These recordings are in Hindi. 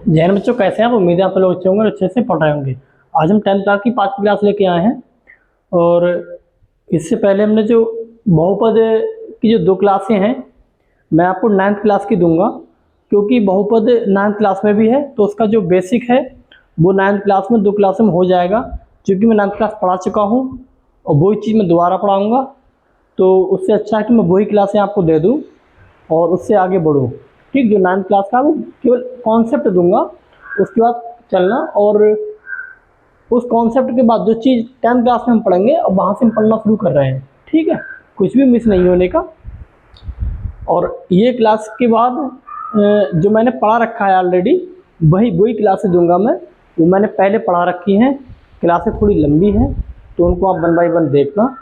जैन बच्चों कैसे हैं आप? उम्मीद है आप लोग अच्छे होंगे और अच्छे से पढ़ रहे होंगे। आज हम 10th क्लास की 5वीं क्लास लेके आए हैं और इससे पहले हमने जो बहुपद की जो 2 क्लासें हैं मैं आपको 9th क्लास की दूंगा, क्योंकि बहुपद 9th क्लास में भी है तो उसका जो बेसिक है वो 9th क्लास में 2 क्लास में हो जाएगा। क्योंकि मैं 9th क्लास पढ़ा चुका हूँ और वही चीज़ मैं दोबारा पढ़ाऊँगा, तो उससे अच्छा है कि मैं वही क्लासें आपको दे दूँ और उससे आगे बढ़ूँ। ठीक, जो 9th क्लास का वो केवल कॉन्सेप्ट दूंगा, उसके बाद चलना, और उस कॉन्सेप्ट के बाद जो चीज़ 10th क्लास में हम पढ़ेंगे और वहाँ से हम पढ़ना शुरू कर रहे हैं। ठीक है, कुछ भी मिस नहीं होने का। और ये क्लास के बाद जो मैंने पढ़ा रखा है ऑलरेडी वही क्लासें दूंगा मैं, वो मैंने पहले पढ़ा रखी हैं। क्लासें थोड़ी लंबी हैं तो उनको आप 1 बाय 1 देखना।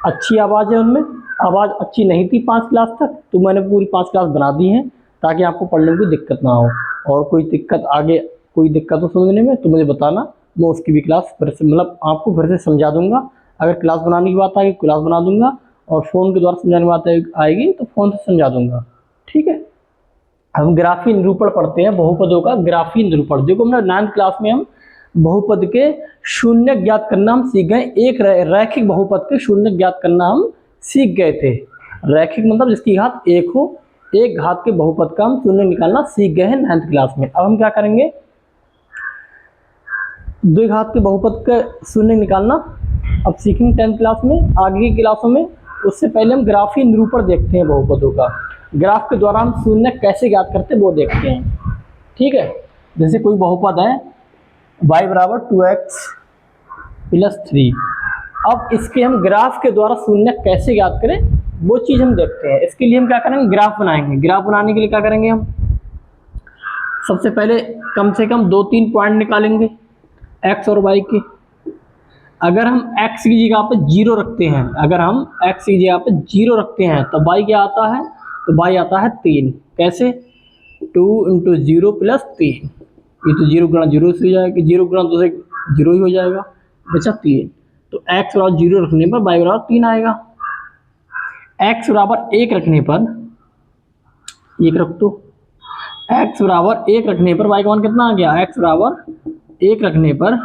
अच्छी आवाज़ है उनमें, आवाज़ अच्छी नहीं थी 5 क्लास तक तो मैंने पूरी 5 क्लास बना दी हैं ताकि आपको पढ़ने में कोई दिक्कत ना हो। और कोई दिक्कत आगे कोई दिक्कत हो समझने में तो मुझे बताना, मैं उसकी भी क्लास फिर से मतलब आपको फिर से समझा दूंगा। अगर क्लास बनाने की बात आएगी क्लास बना दूंगा, और फ़ोन के द्वारा समझाने की बात आएगी तो फ़ोन से समझा दूंगा। ठीक है, हम ग्राफीय निरूपण पढ़ते हैं बहुपदों का। ग्राफीय निरूपण देखो, हमने 9th क्लास में हम बहुपद के शून्य ज्ञात करना हम सीख गए। एक रैखिक बहुपद के शून्य ज्ञात करना हम सीख गए थे। रैखिक मतलब जिसकी घात 1 हो, एक घात के बहुपद का हम शून्य निकालना सीख गए हैं 9th क्लास में। अब हम क्या करेंगे, 2 घात के बहुपद का शून्य निकालना अब सीखेंगे 10th क्लास में। आगे की क्लासों में उससे पहले हम ग्राफीय निरूपण देखते हैं बहुपदों का। ग्राफ के द्वारा हम शून्य कैसे ज्ञात करते हैं वो देखते हैं। ठीक है, जैसे कोई बहुपद है y बराबर 2x + 3। अब इसके हम ग्राफ के द्वारा शून्य कैसे ज्ञात करें वो चीज़ हम देखते हैं। इसके लिए हम क्या करेंगे, ग्राफ बनाएंगे। ग्राफ बनाने के लिए क्या करेंगे, हम सबसे पहले कम से कम 2-3 पॉइंट निकालेंगे x और y के। अगर हम x की जगह पे 0 रखते हैं, अगर हम x की जगह पे 0 रखते हैं तो y क्या आता है, तो y आता है 3। कैसे, 2 × 0 + 3। ये तो 0 × 0 से हो जाएगा, 0 × 2 से 0 ही हो जाएगा, बचा 3। तो x बराबर 0 रखने पर y बराबर 3 आएगा। x बराबर 1 रखने पर, 1 रख दो, x बराबर 1 रखने पर y का मान कितना आ गया, x बराबर 1 रखने पर,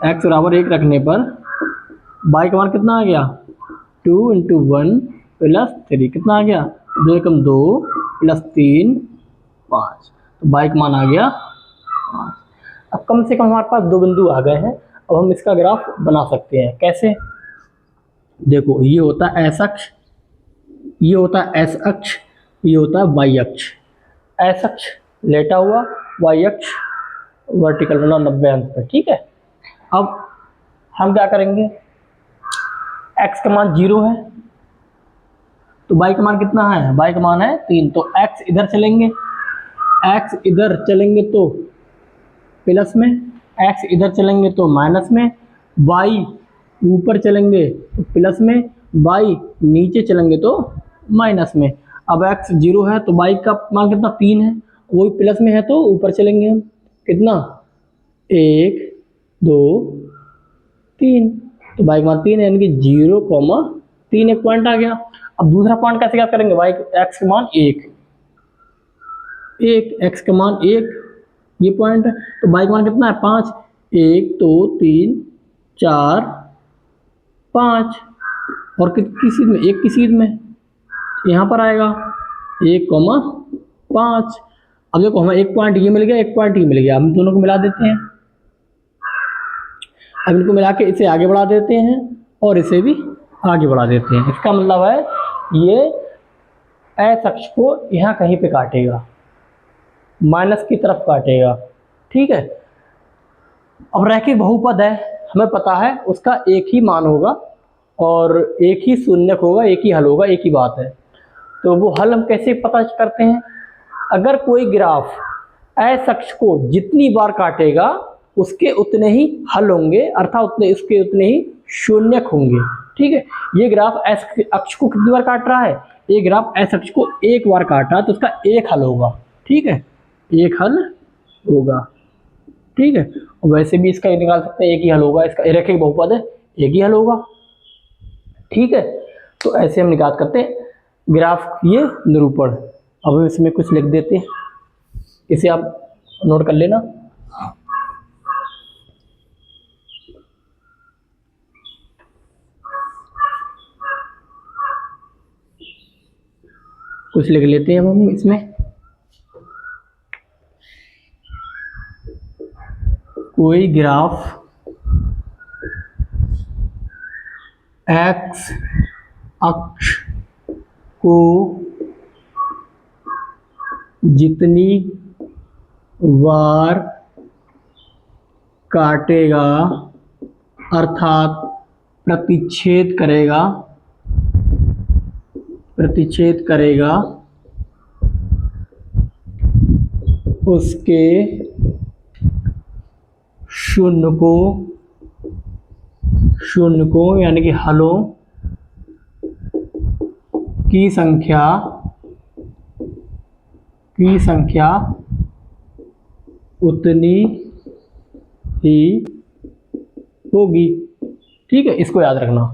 x बराबर 1 रखने पर y का मान कितना आ गया, 2 × 1 + 3 कितना आ गया, 2 × 2 + 3 5। तो y का मान आ गया 5। अब कम से कम हमारे पास 2 बिंदु आ गए हैं। अब हम इसका ग्राफ बना सकते हैं। कैसे, देखो ये होता है x अक्ष, ये होता है s अक्ष, ये होता है y अक्ष। s अक्ष लेटा हुआ, y अक्ष वर्टिकल बना 90 अंश पे। ठीक है, अब हम क्या करेंगे, x का मान 0 है तो y का मान कितना है, y का मान है 3। तो x इधर चलेंगे, x इधर चलेंगे तो प्लस में, x इधर चलेंगे तो माइनस में, y ऊपर चलेंगे तो प्लस में, y नीचे चलेंगे तो माइनस में। अब x 0 है तो y का मान कितना, 3 है, वही प्लस में है तो ऊपर चलेंगे हम, कितना, 1 2 3। तो y का मान 3 है, यानी कि 0,3 एक पॉइंट आ गया। अब दूसरा पॉइंट कैसे क्या करेंगे, x का मान 1, x का मान 1, ये पॉइंट है। तो y का मान कितना है, 5, 1 2 3 4 5, और किस चीज़ में, 1 की चीज़ में यहाँ पर आएगा 1,5। अब देखो हमें एक पॉइंट ये मिल गया, एक पॉइंट ये मिल गया, हम दोनों को मिला देते हैं। अब इनको मिला के इसे आगे बढ़ा देते हैं और इसे भी आगे बढ़ा देते हैं। इसका मतलब है ये s अक्ष को यहाँ कहीं पे काटेगा, माइनस की तरफ काटेगा। ठीक है, अब रैखिक बहुपद है, हमें पता है उसका एक ही मान होगा और एक ही शून्यक होगा, एक ही हल होगा, एक ही बात है। तो वो हल हम कैसे पता करते हैं, अगर कोई ग्राफ s अक्ष को जितनी बार काटेगा उसके उतने ही हल होंगे, अर्थात उसके उतने ही शून्यक होंगे। ठीक है, ये ग्राफ s अक्ष को कितनी बार काट रहा है, ये ग्राफ s अक्ष को एक बार काट रहा है तो उसका एक हल होगा। ठीक है, एक हल होगा। ठीक है, और वैसे भी इसका निकाल सकते हैं, एक ही हल होगा, इसका रैखिक बहुपद है, एक ही हल होगा। ठीक है, तो ऐसे हम निकाल करते हैं ग्राफ ये निरूपण। अब इसमें कुछ लिख देते हैं, इसे आप नोट कर लेना। कुछ लिख लेते हैं हम इसमें। कोई ग्राफ एक्स अक्ष को जितनी बार काटेगा अर्थात प्रतिच्छेद करेगा उसके शून्य को यानी कि हलों की संख्या उतनी ही होगी। ठीक है, इसको याद रखना।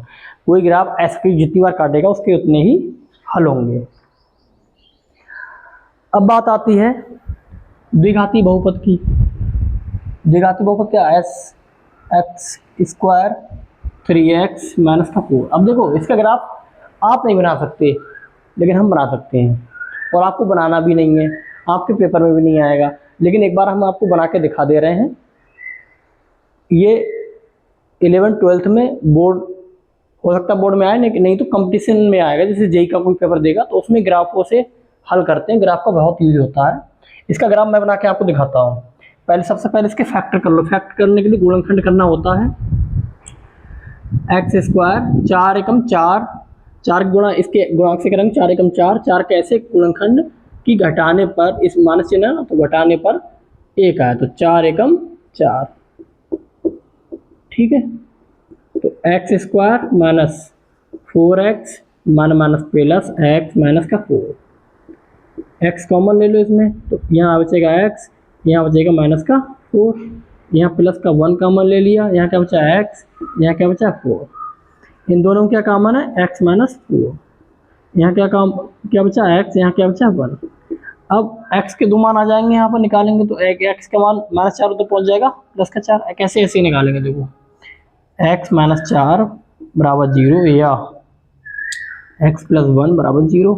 कोई ग्राफ ऐसे की जितनी बार काटेगा उसके उतने ही हल होंगे। अब बात आती है द्विघाती बहुपद की। द्विघाती बहुपद क्या? S x square 3x minus का 4। अब देखो, इसका ग्राफ आप नहीं बना सकते, लेकिन हम बना सकते हैं, और आपको बनाना भी नहीं है, आपके पेपर में भी नहीं आएगा, लेकिन एक बार हम आपको बना के दिखा दे रहे हैं। ये 11th-12th में बोर्ड हो सकता है, बोर्ड में आए नहीं तो कंपटीशन में आएगा। जैसे जेई का कोई पेपर देगा तो उसमें ग्राफों से हल करते हैं, ग्राफ का बहुत यूज होता है। इसका ग्राफ मैं बना के आपको दिखाता हूँ। सबसे पहले इसके फैक्टर कर लो। फैक्टर करने के लिए गुणनखंड करना होता है। एक्स स्क्वायर 4 एकम 4, 4 गुणा इसके गुणांक से करेंगे 4 एकम 4, 4 कैसे गुणनखंड की घटाने पर, इस माइनस चिन्ह ना तो घटाने पर 1 आया, तो 4 एकम 4। ठीक है, तो x square minus 4x minus plus x minus का 4, एक्स कॉमन ले लो इसमें, तो यहाँ बचेगा x, यहाँ बचेगा माइनस का 4, यहाँ प्लस का 1 कॉमन ले लिया, यहाँ क्या बचा x, यहाँ क्या बचा 4। इन दोनों में क्या कॉमन है? x minus 4। यहाँ क्या बचा x, यहाँ क्या बचा 1। अब x के दो मान आ जाएंगे, यहाँ पर निकालेंगे तो एक x का मान -4 तो पहुँच जाएगा, प्लस का 4। कैसे ऐसे निकालेंगे? देखो, x माइनस 4 बराबर 0 या x प्लस 1 बराबर 0।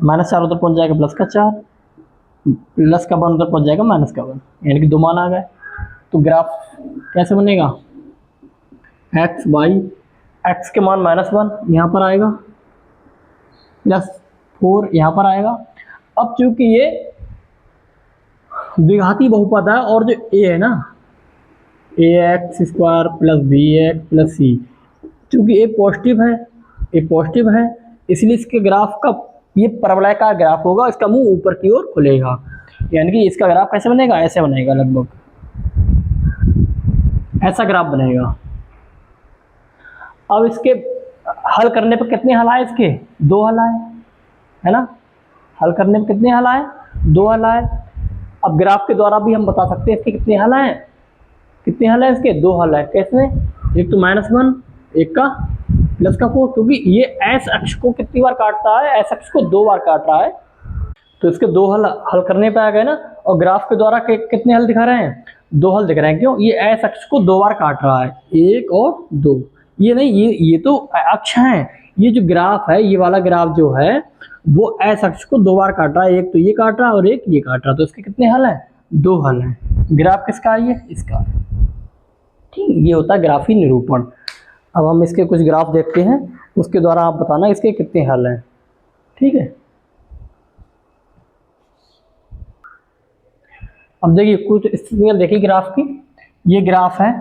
-4 उधर पहुँच जाएगा, प्लस का 4, प्लस का 1 उधर पहुँच जाएगा, माइनस का 1, यानी कि दो मान आ गए। तो ग्राफ कैसे बनेगा? x बाई x के मान -1 यहाँ पर आएगा, प्लस 4 यहाँ पर आएगा। अब चूंकि ये द्विघाती बहुपद है और जो a है ना, ax square plus bx plus c, चूंकि a पॉजिटिव है, इसलिए इसके ग्राफ का ये परवलय का ग्राफ होगा, इसका मुंह ऊपर की ओर खुलेगा, यानी कि इसका ग्राफ कैसे बनेगा? ऐसे बनेगा, लगभग ऐसा ग्राफ बनेगा। अब इसके हल करने पर कितने हल आए? इसके 2 हल आए, है ना। हल करने पर कितने हल आए? 2 हल आए। अब ग्राफ के द्वारा भी हम बता सकते हैं इसके कितने हल आए। कितने हल है इसके? 2 हल है। कैसे? एक तो -1, एक का प्लस का 4, क्योंकि ये एस अक्ष को कितनी बार काटता है? एस अक्ष को 2 बार काट रहा है, तो इसके 2 हल करने पे आ गए ना। और ग्राफ के द्वारा कितने हल दिखा रहे हैं? 2 हल दिख रहे हैं। क्यों? ये एस अक्ष को 2 बार काट रहा है, 1 और 2। ये नहीं, ये तो अक्ष है। ये जो ग्राफ है, ये वाला ग्राफ जो है वो एस अक्ष को 2 बार काट रहा है, एक तो ये काट रहा है और एक ये काट रहा है, तो इसके कितने हल हैं? 2 हल हैं। ग्राफ किसका है? ये इसका। ठीक, ये होता है ग्राफी निरूपण। अब हम इसके कुछ ग्राफ देखते हैं, उसके द्वारा आप बताना इसके कितने हल हैं। ठीक है, अब देखिए कुछ स्थितियाँ देखिए ग्राफ की। ये ग्राफ है,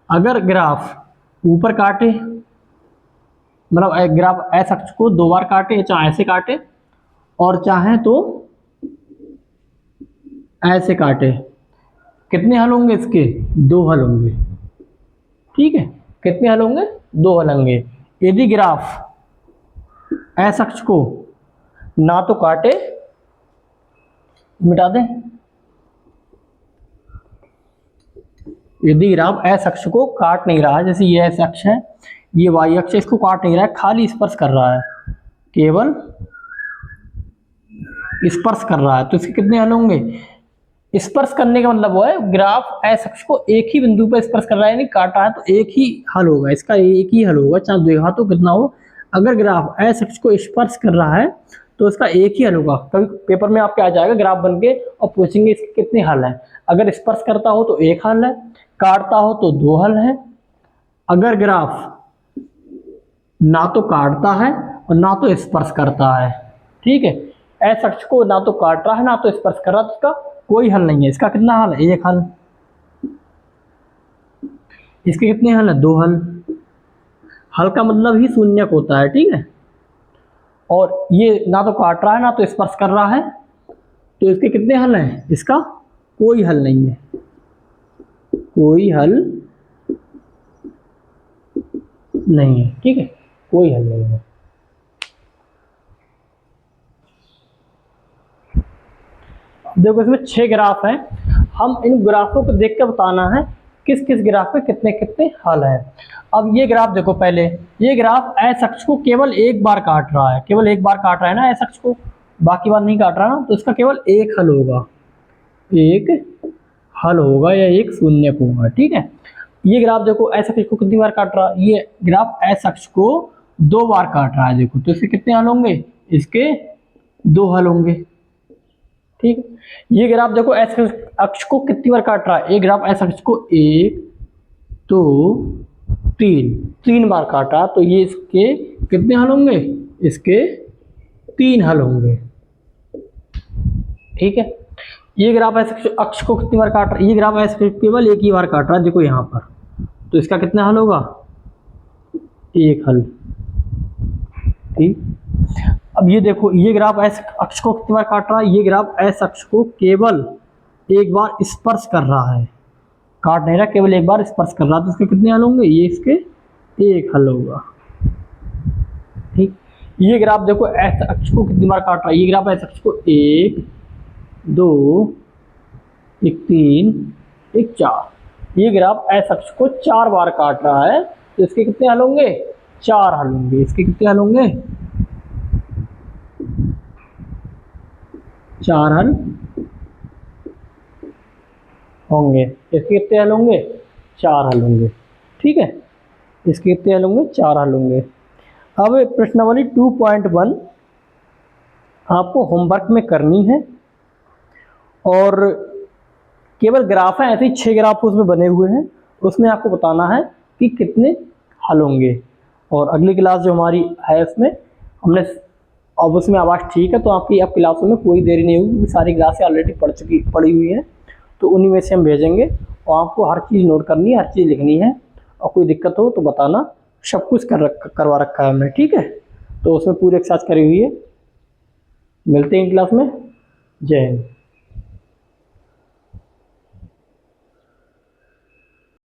अगर ग्राफ ऊपर काटे, मतलब ग्राफ एस अक्ष को 2 बार काटे, चाहे ऐसे काटे और चाहे तो ऐसे काटे, कितने हल होंगे इसके? 2 हल होंगे। ठीक है, कितने हल होंगे? 2 हल होंगे। यदि ग्राफ एस अक्ष को ना तो काटे, मिटा दें, यदि ग्राफ एस अक्ष को काट नहीं रहा है, जैसे ये एस अक्ष है, ये वाई अक्ष है, इसको काट नहीं रहा है, खाली स्पर्श कर रहा है, केवल स्पर्श कर रहा है तो इसके कितने हल होंगे। स्पर्श करने का मतलब वो है ग्राफ एक्स अक्ष को एक ही बिंदु पर स्पर्श कर रहा है, यानी काटा है तो एक ही हल होगा, इसका एक ही हल होगा, चाहे देखा तो कितना हो। अगर ग्राफ एक्स अक्ष को स्पर्श कर रहा है तो इसका एक ही हल होगा। कभी पेपर में आपके आ जाएगा ग्राफ बन के और पूछेंगे इसके कितने हल हैं। अगर स्पर्श करता हो तो एक हल है, काटता हो तो दो हल है। अगर ग्राफ ना तो काटता है और ना तो स्पर्श करता है, ठीक है, एक्स अक्ष को ना तो काट रहा है ना तो स्पर्श कर रहा है, तो इसका कोई हल नहीं है। इसका कितना हल है, एक हल। इसके कितने हल है, दो हल। हल का मतलब ही शून्यक होता है, ठीक है। और ये ना तो काट रहा है ना तो स्पर्श कर रहा है, तो इसके कितने हल हैं, इसका कोई हल नहीं है, कोई हल नहीं है, ठीक है, कोई हल नहीं है। देखो इसमें 6 ग्राफ हैं, हम इन ग्राफों को देख कर बताना है किस किस ग्राफ पे कितने कितने हल हैं। अब ये ग्राफ देखो, पहले ये ग्राफ एक्स अक्ष को केवल एक बार काट रहा है, केवल एक बार काट रहा है ना एक्स अक्ष को, बाकी बार नहीं काट रहा ना, तो इसका केवल एक हल होगा, एक हल होगा या एक शून्यक होगा, ठीक है। ये ग्राफ देखो एक्स अक्ष को कितनी बार काट रहा है, ये ग्राफ एक्स अक्ष को 2 बार काट रहा है, देखो तो इसके कितने हल होंगे, इसके 2 हल होंगे, ठीक है। ये ग्राफ देखो एक्स अक्ष को कितनी बार काट रहा है, ये ग्राफ एक्स अक्ष को 1 2 3 बार काटा, तो ये इसके कितने हल होंगे, इसके 3 हल होंगे, ठीक है। ये ग्राफ एक्स अक्ष को कितनी बार काट रहा है, ये ग्राफ एक्स केवल एक ही बार काट रहा है, देखो यहाँ पर, तो इसका कितना हल होगा, एक हल, ठीक। अब ये देखो ये ग्राफ एक्स अक्ष को कितनी बार काट रहा है, ये ग्राफ एक्स अक्ष को केवल एक बार स्पर्श कर रहा है, काट नहीं रहा, केवल एक बार स्पर्श कर रहा है, तो इसके कितने हल होंगे, ये इसके एक हल होगा, ठीक। ये ग्राफ देखो एक्स अक्ष को कितनी बार काट रहा है, ये ग्राफ एक्स अक्ष को 1 2 1 3 1 4, ये ग्राफ एक्स अक्ष को 4 बार काट रहा है, तो इसके कितने हल होंगे, 4 हल होंगे, इसके कितने हल होंगे, 4 हल होंगे, इसके कितने हल होंगे, 4 हल होंगे, ठीक है, इसके कितने हल होंगे, 4 हल होंगे। अब प्रश्नावली 2.1 आपको होमवर्क में करनी है, और केवल ग्राफ है, ऐसे ही 6 ग्राफ उसमें बने हुए हैं, उसमें आपको बताना है कि कितने हल होंगे। और अगली क्लास जो हमारी है उसमें हमने, अब उसमें आवाज़ ठीक है, तो आपकी अब क्लासों में कोई देरी नहीं होगी, क्योंकि सारी क्लासें ऑलरेडी पड़ी हुई हैं, तो उन्हीं में से हम भेजेंगे, और आपको हर चीज़ नोट करनी है, हर चीज़ लिखनी है, और कोई दिक्कत हो तो बताना, सब कुछ करवा रखा है हमने, ठीक है। तो उसमें पूरी एक्सरसाइज करी हुई है। मिलते हैं क्लास में, जय हिंद।